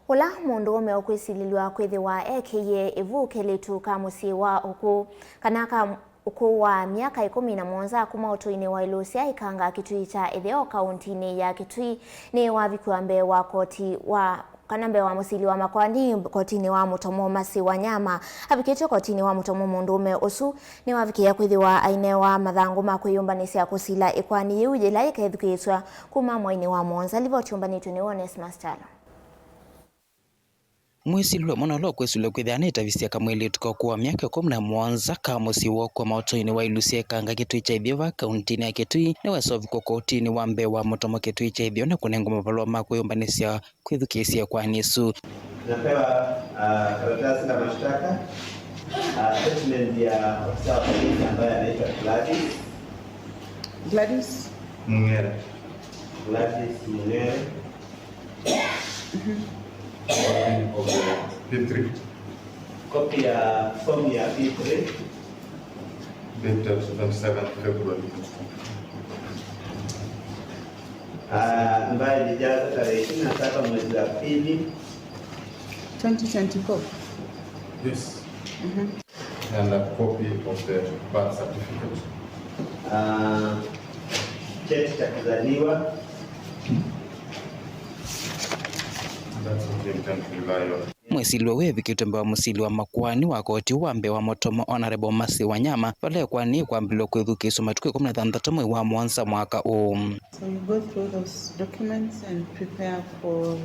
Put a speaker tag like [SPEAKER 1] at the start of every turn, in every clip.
[SPEAKER 1] Ula munduume ukwisililw'A kwithiwa ekiye ivu Kelitu ka musyi wa ukuu kanaka ukuu wa myaka 17 kuma utuini wa Iluusya Ikanga Kitui cha Itheo kauntini ya Kitui niwavikw'A mbee wa koti wa kanambe wa musili wa makoani kotini wa Mutomo masi Wanyama Avikitwe kotini wa Mutomo munduume usu niwavikw'A kwithiwa aine wa mathangu ma kwiyumbanisya kusila ikwani jila ikithukiiw'a kuma mwaini wa monza livyotiumbanitwe ni Onesmus.
[SPEAKER 2] Mwisililw'A monolo kwisililw'A kwithiwa itavisya kamwili tukokuwa myaka 17 ka musyi wokwa mautuini wa Iluusya Ikanga Kitui cha Itheo kauntini ya Kitui niwasovikwa kotini wa mbee wa Mutomo Kitui cha Itheo na kunengwa mavalua ma kwiyumbanisya kwithukiiw'a kwa nisu.
[SPEAKER 3] Tunapewa karatasi la mashtaka statement ya ofisa wa polisi ambaye anaitwa Gladys Mungere.
[SPEAKER 4] P3.
[SPEAKER 3] Copy ya form ya P3
[SPEAKER 4] dated 27 February.
[SPEAKER 3] Ambaye ilijaza tarehe 27 mwezi wa pili
[SPEAKER 5] 2024.
[SPEAKER 4] Yes. And a copy of the birth certificate.
[SPEAKER 3] Cheti cha kuzaliwa.
[SPEAKER 2] Mwisililw'A Avikitwe mbee wa musili wa makoani wa koti wa mbee wa Mutomo Honorable Masi Wanyama vale kwani kwambilwa kwithukiiw'a matuku 16 mwezi wa mwanza mwaka huu.
[SPEAKER 5] So you go through those documents and prepare for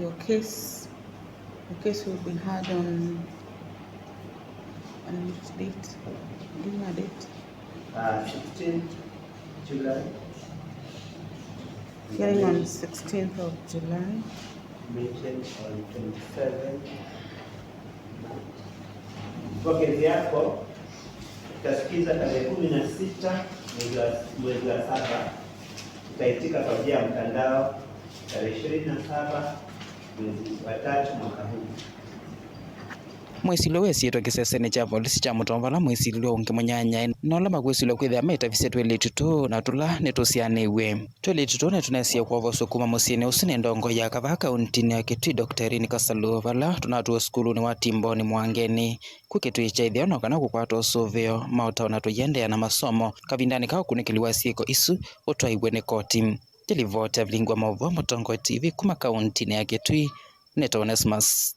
[SPEAKER 5] your case. The case will be heard on which date? Give me a date.
[SPEAKER 3] 16th July.
[SPEAKER 5] Hearing on 16th of July.
[SPEAKER 3] Meeting on 27th. Kwa kesi yako utasikiza tarehe 16 mwezi wa 7, utaitika kwa njia ya mtandao tarehe 27 mwezi wa 3 mwaka huu.
[SPEAKER 2] Mwisililw'A sietwa kiseseni cha polisi cha Mutomo vala mwisililw'A ungi munyanya nola makwisililw'A kwithia maitavisye twelitutu na tula nitusyaniwe twelitutu netunesya kuovosa kuma musyini usu ni ndongo ya kava kauntini ya Kitui Dr. Kasalu vala tunatuwa skuluni wa timboni mwangeni ku Kitui cha Itheo no kana kukwatwa usuvio mautaona tuyendeea na masomo kavindani kao kunikiliwa sieko isu utwaiwe ni koti tilivota vilingwa mauvua Mutongo TV kuma kauntini ya Kitui. Onesmus.